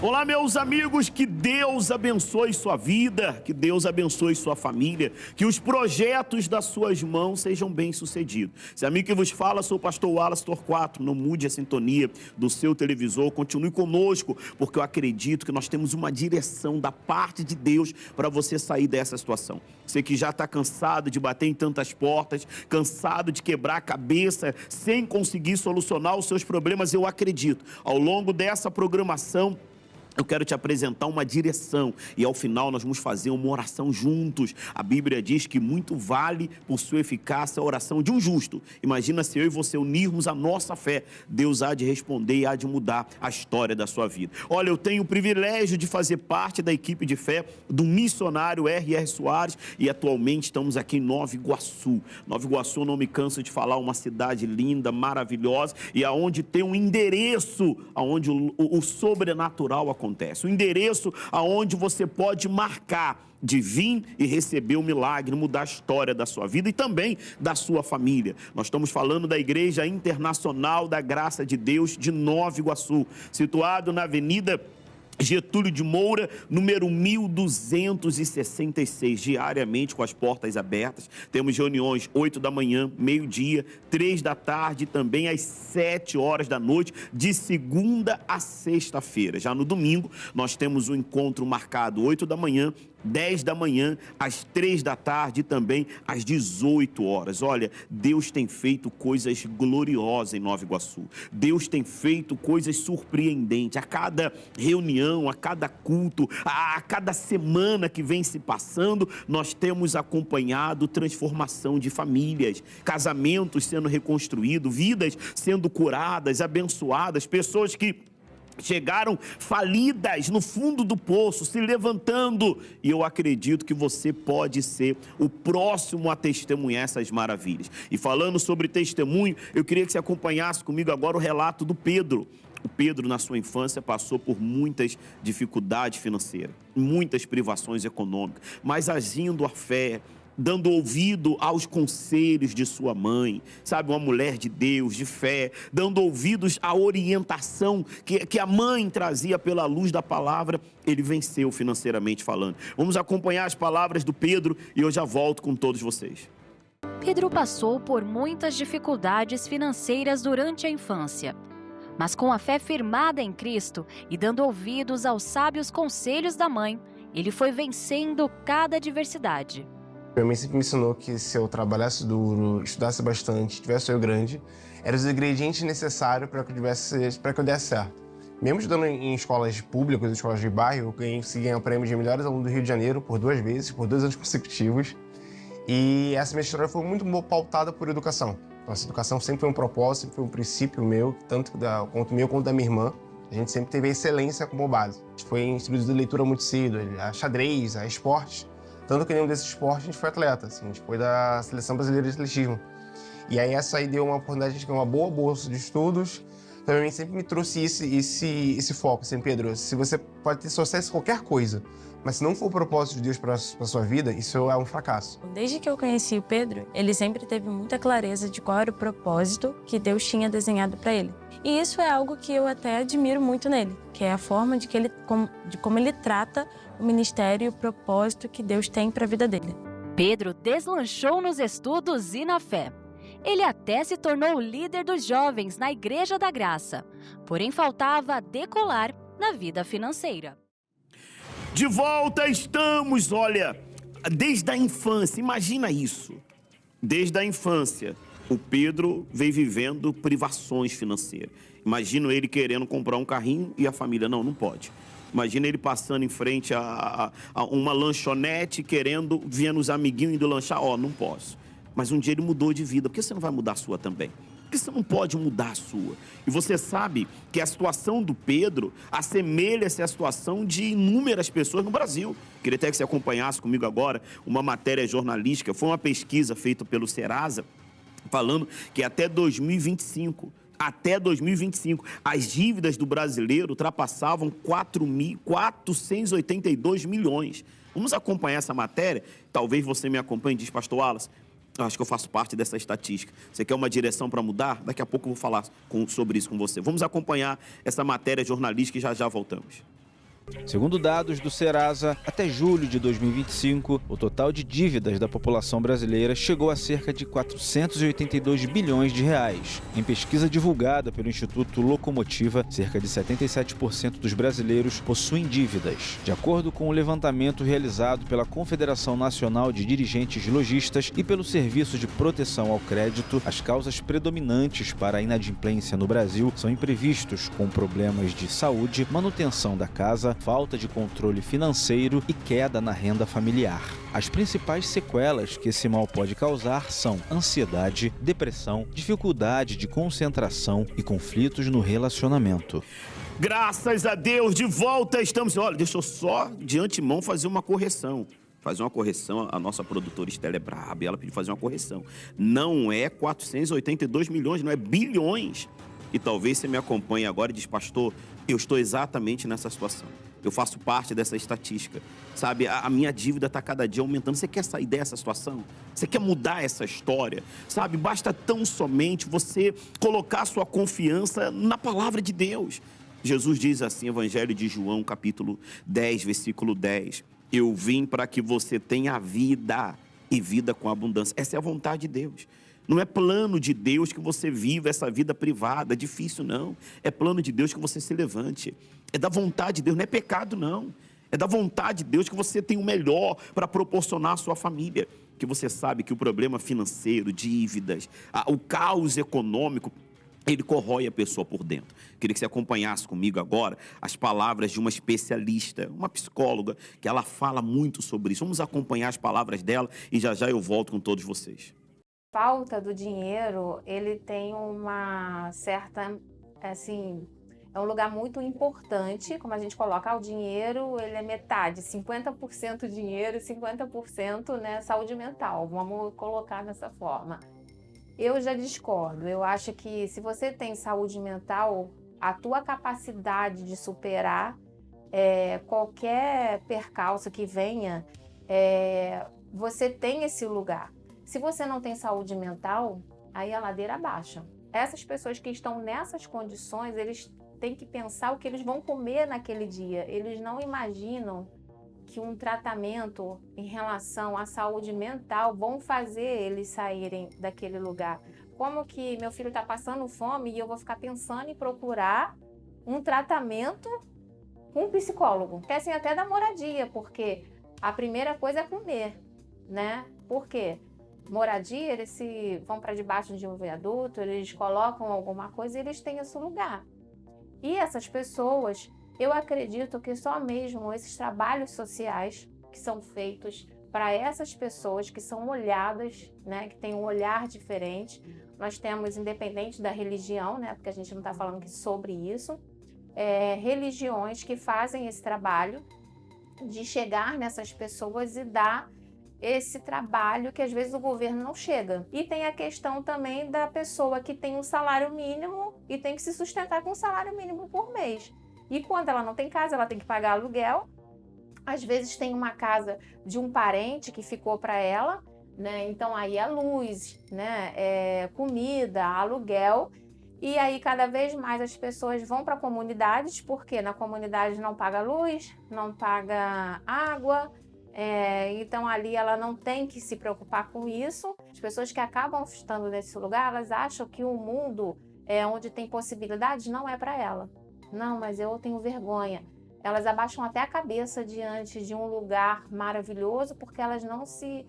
Olá, meus amigos, que Deus abençoe sua vida, que Deus abençoe sua família, que os projetos das suas mãos sejam bem-sucedidos. Esse amigo que vos fala, sou o pastor Wallace Torquato. Não mude a sintonia do seu televisor, continue conosco, porque eu acredito que nós temos uma direção da parte de Deus para você sair dessa situação. Você que já está cansado de bater em tantas portas, cansado de quebrar a cabeça sem conseguir solucionar os seus problemas, eu acredito, ao longo dessa programação, eu quero te apresentar uma direção e ao final nós vamos fazer uma oração juntos. A Bíblia diz que muito vale por sua eficácia a oração de um justo. Imagina se eu e você unirmos a nossa fé, Deus há de responder e há de mudar a história da sua vida. Olha, eu tenho o privilégio de fazer parte da equipe de fé do missionário R.R. Soares e atualmente estamos aqui em Nova Iguaçu. Nova Iguaçu, não me canso de falar, uma cidade linda, maravilhosa e aonde tem um endereço aonde o sobrenatural acontece. O endereço aonde você pode marcar de vir e receber o milagre, mudar a história da sua vida e também da sua família. Nós estamos falando da Igreja Internacional da Graça de Deus de Nova Iguaçu, situado na Avenida Getúlio de Moura, número 1266, diariamente com as portas abertas. Temos reuniões 8 da manhã, meio-dia, 3 da tarde e também às 7 horas da noite, de segunda a sexta-feira. Já no domingo, nós temos um encontro marcado 8 da manhã, 10 da manhã, às 3 da tarde e também às 18 horas. Olha, Deus tem feito coisas gloriosas em Nova Iguaçu. Deus tem feito coisas surpreendentes. A cada reunião, a cada culto, a cada semana que vem se passando, nós temos acompanhado transformação de famílias, casamentos sendo reconstruídos, vidas sendo curadas, abençoadas, pessoas que chegaram falidas no fundo do poço, se levantando. E eu acredito que você pode ser o próximo a testemunhar essas maravilhas. E falando sobre testemunho, eu queria que você acompanhasse comigo agora o relato do Pedro. O Pedro, na sua infância, passou por muitas dificuldades financeiras, muitas privações econômicas, mas agindo a fé, dando ouvido aos conselhos de sua mãe, sabe, uma mulher de Deus, de fé, dando ouvidos à orientação que a mãe trazia pela luz da palavra, ele venceu financeiramente falando. Vamos acompanhar as palavras do Pedro e eu já volto com todos vocês. Pedro passou por muitas dificuldades financeiras durante a infância, mas com a fé firmada em Cristo e dando ouvidos aos sábios conselhos da mãe, ele foi vencendo cada adversidade. Minha mãe sempre me ensinou que se eu trabalhasse duro, estudasse bastante, tivesse sonho grande, eram os ingredientes necessários para que eu desse certo. Mesmo estudando em escolas públicas, escolas de bairro, eu consegui ganhar o prêmio de melhores alunos do Rio de Janeiro por 2 vezes, por 2 anos consecutivos. E essa minha história foi muito pautada por educação. Nossa educação sempre foi um propósito, sempre foi um princípio meu, tanto quanto meu quanto da minha irmã. A gente sempre teve a excelência como base. A gente foi instruído de leitura muito cedo, a xadrez, a esportes. Tanto que nenhum desses esportes a gente foi atleta, assim, a gente foi da Seleção Brasileira de Atletismo. E aí essa aí deu uma oportunidade de ter uma boa bolsa de estudos. Também sempre me trouxe esse foco, assim, Pedro, se você pode ter sucesso em qualquer coisa, mas se não for o propósito de Deus para a sua vida, isso é um fracasso. Desde que eu conheci o Pedro, ele sempre teve muita clareza de qual era o propósito que Deus tinha desenhado para ele. E isso é algo que eu até admiro muito nele, que é a forma de como ele trata o ministério e o propósito que Deus tem para a vida dele. Pedro deslanchou nos estudos e na fé. Ele até se tornou o líder dos jovens na Igreja da Graça, porém faltava decolar na vida financeira. De volta estamos, olha, desde a infância, imagina isso. Desde a infância, o Pedro veio vivendo privações financeiras. Imagina ele querendo comprar um carrinho e a família, não pode. Imagina ele passando em frente a uma lanchonete, vendo os amiguinhos indo lanchar, não posso. Mas um dia ele mudou de vida, por que você não vai mudar a sua também? Por que você não pode mudar a sua? E você sabe que a situação do Pedro assemelha-se à situação de inúmeras pessoas no Brasil. Queria até que você acompanhasse comigo agora uma matéria jornalística, foi uma pesquisa feita pelo Serasa, falando que até 2025, as dívidas do brasileiro ultrapassavam 4.482 milhões. Vamos acompanhar essa matéria? Talvez você me acompanhe e diz, pastor Wallace, eu acho que eu faço parte dessa estatística. Você quer uma direção para mudar? Daqui a pouco eu vou falar sobre isso com você. Vamos acompanhar essa matéria jornalística e já voltamos. Segundo dados do Serasa, até julho de 2025, o total de dívidas da população brasileira chegou a cerca de 482 bilhões de reais. Em pesquisa divulgada pelo Instituto Locomotiva, cerca de 77% dos brasileiros possuem dívidas. De acordo com o levantamento realizado pela Confederação Nacional de Dirigentes Lojistas e pelo Serviço de Proteção ao Crédito, as causas predominantes para a inadimplência no Brasil são imprevistos, com problemas de saúde, manutenção da casa, falta de controle financeiro e queda na renda familiar. As principais sequelas que esse mal pode causar são ansiedade, depressão, dificuldade de concentração e conflitos no relacionamento. Graças a Deus, de volta estamos... Olha, deixa eu só, de antemão, fazer uma correção. A nossa produtora Estela é braba e ela pediu fazer uma correção. Não é 482 milhões, não é bilhões. E talvez você me acompanhe agora e diz, pastor, eu estou exatamente nessa situação. Eu faço parte dessa estatística, sabe? A minha dívida está cada dia aumentando. Você quer sair dessa situação? Você quer mudar essa história? Sabe? Basta tão somente você colocar sua confiança na palavra de Deus. Jesus diz assim, Evangelho de João, capítulo 10, versículo 10. Eu vim para que você tenha vida e vida com abundância. Essa é a vontade de Deus. Não é plano de Deus que você viva essa vida privada, difícil não. É plano de Deus que você se levante. É da vontade de Deus, não é pecado não. É da vontade de Deus que você tenha o melhor para proporcionar à sua família. Que você sabe que o problema financeiro, dívidas, o caos econômico, ele corrói a pessoa por dentro. Queria que você acompanhasse comigo agora as palavras de uma especialista, uma psicóloga, que ela fala muito sobre isso. Vamos acompanhar as palavras dela e já já eu volto com todos vocês. Falta do dinheiro, ele tem uma certa, assim, é um lugar muito importante, como a gente coloca, o dinheiro, ele é metade, 50% dinheiro e 50%, né, saúde mental, vamos colocar dessa forma. Eu já discordo, eu acho que se você tem saúde mental, a tua capacidade de superar qualquer percalço que venha, você tem esse lugar. Se você não tem saúde mental, aí a ladeira baixa. Essas pessoas que estão nessas condições, eles têm que pensar o que eles vão comer naquele dia. Eles não imaginam que um tratamento em relação à saúde mental vão fazer eles saírem daquele lugar. Como que meu filho está passando fome e eu vou ficar pensando em procurar um tratamento com um psicólogo? Esquecem até da moradia, porque a primeira coisa é comer, né? Por quê? Moradia, eles vão para debaixo de um viaduto, eles colocam alguma coisa e eles têm esse lugar. E essas pessoas, eu acredito que só mesmo esses trabalhos sociais que são feitos para essas pessoas que são olhadas, né, que têm um olhar diferente. Nós temos, independente da religião, né, porque a gente não está falando aqui sobre isso, religiões que fazem esse trabalho de chegar nessas pessoas e dar esse trabalho que às vezes o governo não chega. E tem a questão também da pessoa que tem um salário mínimo e tem que se sustentar com um salário mínimo por mês. E quando ela não tem casa, ela tem que pagar aluguel. Às vezes tem uma casa de um parente que ficou para ela, né? Então aí é luz, né? Comida, aluguel. E aí cada vez mais as pessoas vão para comunidades, porque na comunidade não paga luz, não paga água. Então ali ela não tem que se preocupar com isso. As pessoas que acabam estando nesse lugar, elas acham que o mundo onde tem possibilidades não é para ela. Não, mas eu tenho vergonha. Elas abaixam até a cabeça diante de um lugar maravilhoso porque elas não se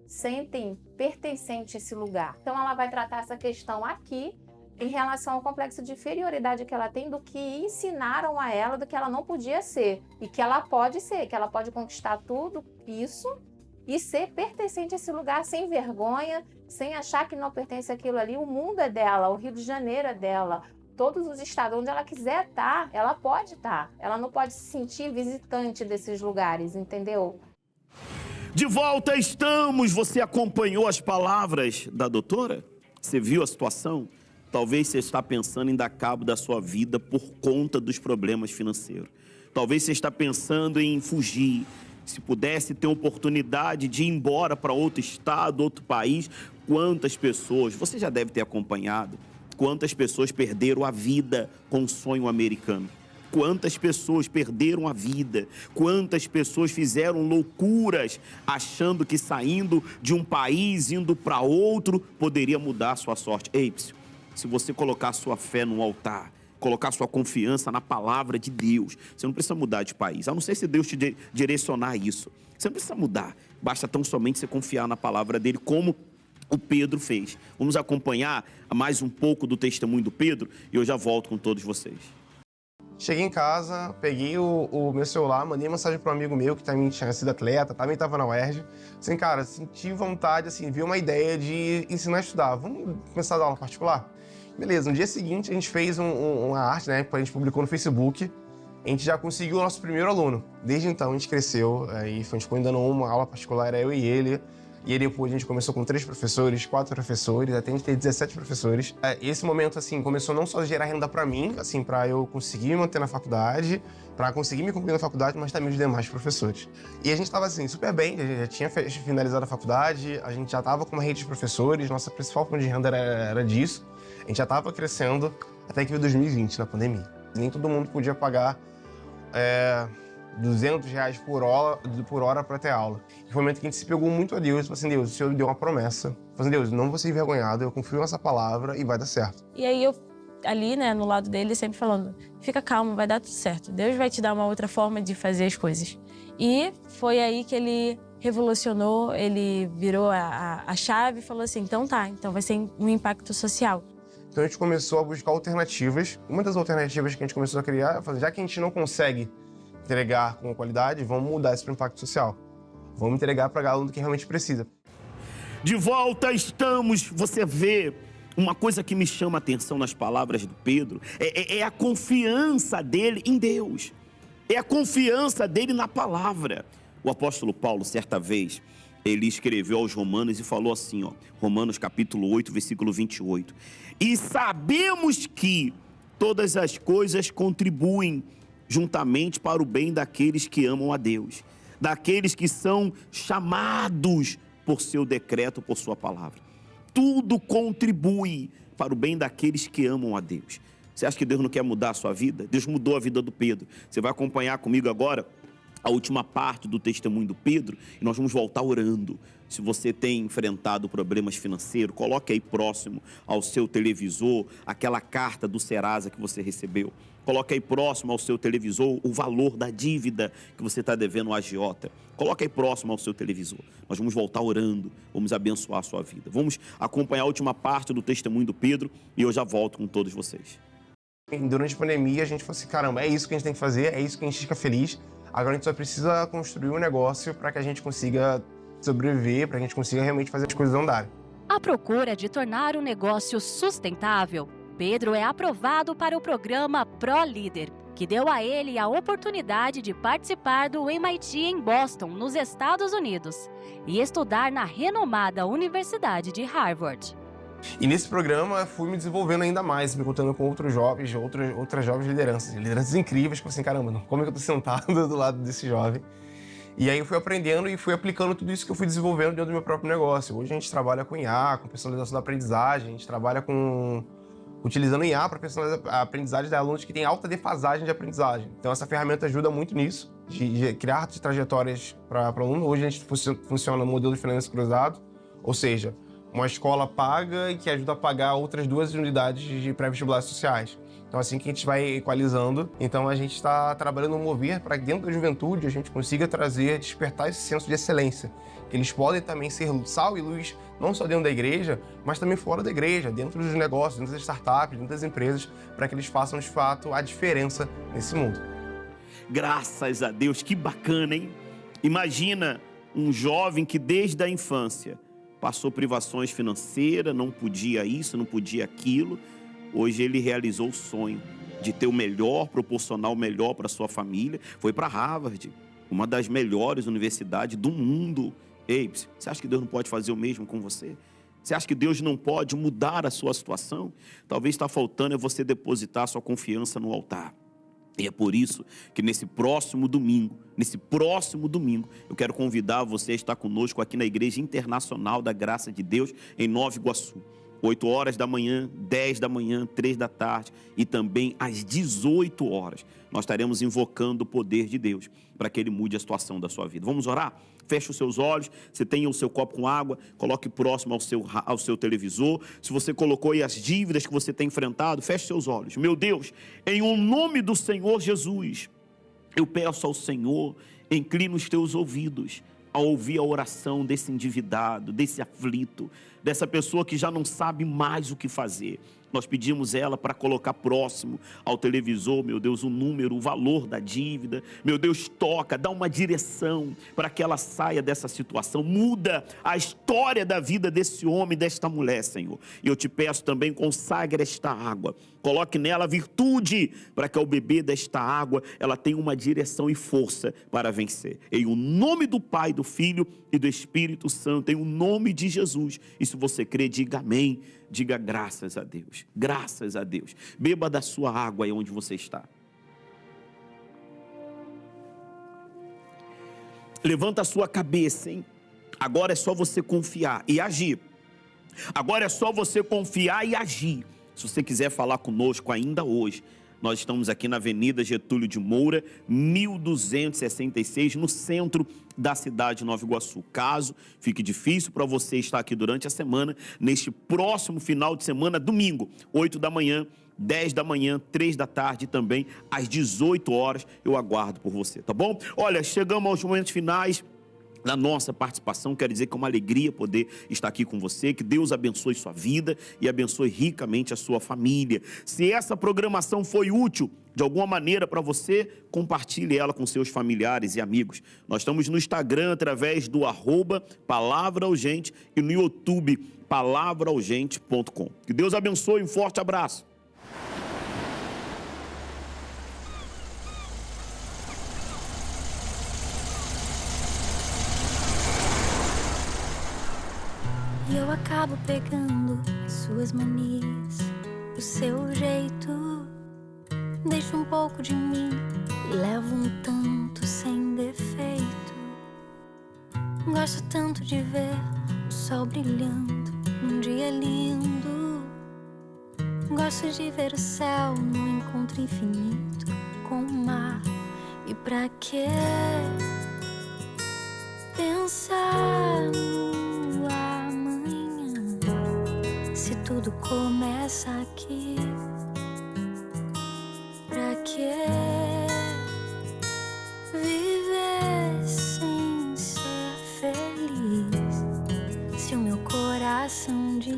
sentem pertencentes a esse lugar. Então ela vai tratar essa questão aqui em relação ao complexo de inferioridade que ela tem do que ensinaram a ela do que ela não podia ser e que ela pode ser, que ela pode conquistar tudo isso e ser pertencente a esse lugar sem vergonha, sem achar que não pertence àquilo ali. O mundo é dela, o Rio de Janeiro é dela, todos os estados onde ela quiser estar, ela pode estar. Ela não pode se sentir visitante desses lugares, entendeu? De volta estamos! Você acompanhou as palavras da doutora? Você viu a situação? Talvez você está pensando em dar cabo da sua vida por conta dos problemas financeiros. Talvez você está pensando em fugir. Se pudesse ter oportunidade de ir embora para outro estado, outro país, quantas pessoas, você já deve ter acompanhado, quantas pessoas perderam a vida com o sonho americano. Quantas pessoas perderam a vida, quantas pessoas fizeram loucuras achando que saindo de um país, indo para outro, poderia mudar a sua sorte. Ei, se você colocar sua fé no altar, colocar sua confiança na palavra de Deus, você não precisa mudar de país, a não ser se Deus te direcionar a isso. Você não precisa mudar, basta tão somente você confiar na palavra dele, como o Pedro fez. Vamos acompanhar mais um pouco do testemunho do Pedro e eu já volto com todos vocês. Cheguei em casa, peguei o meu celular, mandei mensagem para um amigo meu que também tinha sido atleta, também estava na UERJ. Assim, cara, senti vontade, assim, vi uma ideia de ensinar a estudar. Vamos começar a dar aula particular? Beleza, no dia seguinte a gente fez uma arte, né, que a gente publicou no Facebook. A gente já conseguiu o nosso primeiro aluno. Desde então a gente cresceu, aí a gente ficou dando uma aula particular, era eu e ele. E aí depois a gente começou com 3 professores, 4 professores, até a gente ter 17 professores. Esse momento, assim, começou não só a gerar renda para mim, assim, para eu conseguir me manter na faculdade, para conseguir me concluir na faculdade, mas também os demais professores. E a gente estava, assim, super bem, a gente já tinha finalizado a faculdade, a gente já estava com uma rede de professores, nossa principal fonte de renda era disso. A gente já estava crescendo até que veio 2020, na pandemia. Nem todo mundo podia pagar R$200 por hora para ter aula. E foi um momento que a gente se pegou muito a Deus, falou assim, Deus, o Senhor me deu uma promessa. Falei assim, Deus, não vou ser envergonhado, eu confio nessa palavra e vai dar certo. E aí eu, ali, né, no lado dele, sempre falando, fica calmo, vai dar tudo certo. Deus vai te dar uma outra forma de fazer as coisas. E foi aí que ele revolucionou, ele virou a chave e falou assim, então tá, então vai ser um impacto social. Então a gente começou a buscar alternativas. Uma das alternativas que a gente começou a criar, já que a gente não consegue entregar com qualidade, vamos mudar isso para o impacto social. Vamos entregar para aluno que realmente precisa. De volta estamos, você vê, uma coisa que me chama a atenção nas palavras do Pedro, é a confiança dele em Deus, é a confiança dele na palavra. O apóstolo Paulo, certa vez, ele escreveu aos Romanos e falou assim, ó, Romanos capítulo 8, versículo 28. E sabemos que todas as coisas contribuem juntamente para o bem daqueles que amam a Deus, daqueles que são chamados por seu decreto, por sua palavra. Tudo contribui para o bem daqueles que amam a Deus. Você acha que Deus não quer mudar a sua vida? Deus mudou a vida do Pedro. Você vai acompanhar comigo agora a última parte do testemunho do Pedro e nós vamos voltar orando. Se você tem enfrentado problemas financeiros, coloque aí próximo ao seu televisor aquela carta do Serasa que você recebeu. Coloque aí próximo ao seu televisor o valor da dívida que você está devendo ao agiota. Coloque aí próximo ao seu televisor. Nós vamos voltar orando, vamos abençoar a sua vida. Vamos acompanhar a última parte do testemunho do Pedro e eu já volto com todos vocês. Durante a pandemia a gente falou assim, caramba, é isso que a gente tem que fazer, é isso que a gente fica feliz. Agora a gente só precisa construir um negócio para que a gente consiga sobreviver, para que a gente consiga realmente fazer as coisas andarem. À procura de tornar o negócio sustentável, Pedro é aprovado para o programa ProLíder, que deu a ele a oportunidade de participar do MIT em Boston, nos Estados Unidos, e estudar na renomada Universidade de Harvard. E nesse programa eu fui me desenvolvendo ainda mais, me contando com outros jovens, outras jovens lideranças incríveis, que eu falei assim, caramba, como é que eu tô sentado do lado desse jovem? E aí eu fui aprendendo e fui aplicando tudo isso que eu fui desenvolvendo dentro do meu próprio negócio. Hoje a gente trabalha com IA, com personalização da aprendizagem, a gente trabalha utilizando IA para personalizar a aprendizagem de alunos que têm alta defasagem de aprendizagem. Então essa ferramenta ajuda muito nisso, de criar trajetórias para aluno. Hoje a gente funciona no modelo de finanças cruzado, ou seja, uma escola paga e que ajuda a pagar outras 2 unidades de pré-vestibulares sociais. Então, assim que a gente vai equalizando, então a gente está trabalhando no mover para que dentro da juventude a gente consiga despertar esse senso de excelência. Que eles podem também ser sal e luz, não só dentro da igreja, mas também fora da igreja, dentro dos negócios, dentro das startups, dentro das empresas, para que eles façam, de fato, a diferença nesse mundo. Graças a Deus, que bacana, hein? Imagina um jovem que desde a infância passou privações financeiras, não podia isso, não podia aquilo. Hoje ele realizou o sonho de ter o melhor, proporcionar o melhor para sua família. Foi para Harvard, uma das melhores universidades do mundo. Ei, você acha que Deus não pode fazer o mesmo com você? Você acha que Deus não pode mudar a sua situação? Talvez está faltando é você depositar sua confiança no altar. E é por isso que nesse próximo domingo, eu quero convidar você a estar conosco aqui na Igreja Internacional da Graça de Deus, em Nova Iguaçu. 8 horas da manhã, 10 da manhã, 3 da tarde e também às 18 horas. Nós estaremos invocando o poder de Deus para que Ele mude a situação da sua vida. Vamos orar? Feche os seus olhos, você tenha o seu copo com água, coloque próximo ao seu televisor. Se você colocou aí as dívidas que você tem enfrentado, feche seus olhos. Meu Deus, em o nome do Senhor Jesus, eu peço ao Senhor, inclina os teus ouvidos a ouvir a oração desse endividado, desse aflito, dessa pessoa que já não sabe mais o que fazer. Nós pedimos ela para colocar próximo ao televisor, meu Deus, o número, o valor da dívida. Meu Deus, toca, dá uma direção para que ela saia dessa situação. Muda a história da vida desse homem, desta mulher, Senhor. E eu te peço também, consagre esta água. Coloque nela virtude para que ao beber desta água, ela tenha uma direção e força para vencer. Em o nome do Pai, do Filho e do Espírito Santo, em o nome de Jesus. E se você crê, diga amém. Diga graças a Deus, graças a Deus. Beba da sua água aí onde você está. Levanta a sua cabeça, hein? Agora é só você confiar e agir. Agora é só você confiar e agir. Se você quiser falar conosco ainda hoje, nós estamos aqui na Avenida Getúlio de Moura, 1266, no centro da cidade de Nova Iguaçu. Caso fique difícil para você estar aqui durante a semana, neste próximo final de semana, domingo, 8 da manhã, 10 da manhã, 3 da tarde e também às 18 horas, eu aguardo por você, tá bom? Olha, chegamos aos momentos finais da nossa participação. Quero dizer que é uma alegria poder estar aqui com você, que Deus abençoe sua vida e abençoe ricamente a sua família. Se essa programação foi útil de alguma maneira para você, compartilhe ela com seus familiares e amigos. Nós estamos no Instagram através do @Palavra Urgente e no YouTube palavraurgente.com. Que Deus abençoe, um forte abraço. E eu acabo pegando as suas manias, o seu jeito. Deixo um pouco de mim e levo um tanto sem defeito. Gosto tanto de ver o sol brilhando num dia lindo. Gosto de ver o céu num encontro infinito com o mar. E pra que pensar no amanhã, se tudo começa aqui? Pra que viver sem ser feliz, se o meu coração diz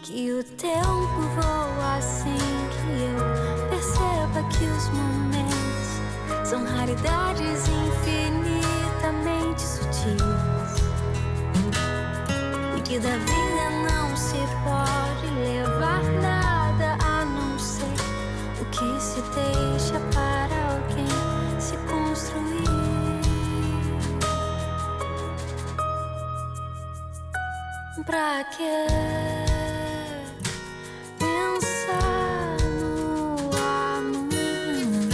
que o tempo voa sem que eu perceba que os momentos são raridades infinitamente sutis, e que da vida não se pode levar nada a não ser o que se deixa para alguém se construir. Pra que pensar no amanhã,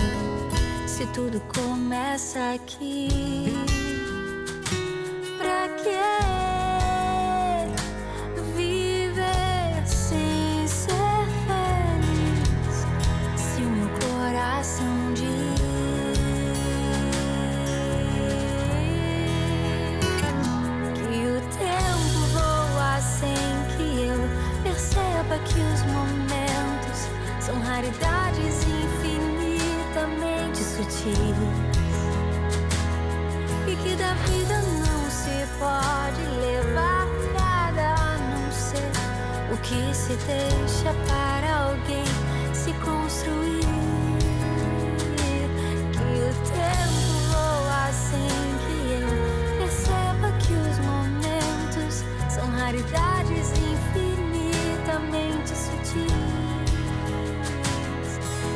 se tudo começa aqui? Pra que viver sem ser feliz, se o meu coração diz que o tempo voa sem que eu perceba que os momentos são raridades infinitamente sutis, e que da vida não se pode levar nada a não ser o que se deixa para alguém se construir. Que o tempo voa sem que eu perceba que os momentos são raridades infinitamente sutis,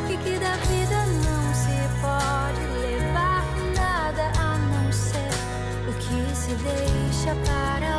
e que da vida não se pode levar nada a não ser o que se deixa para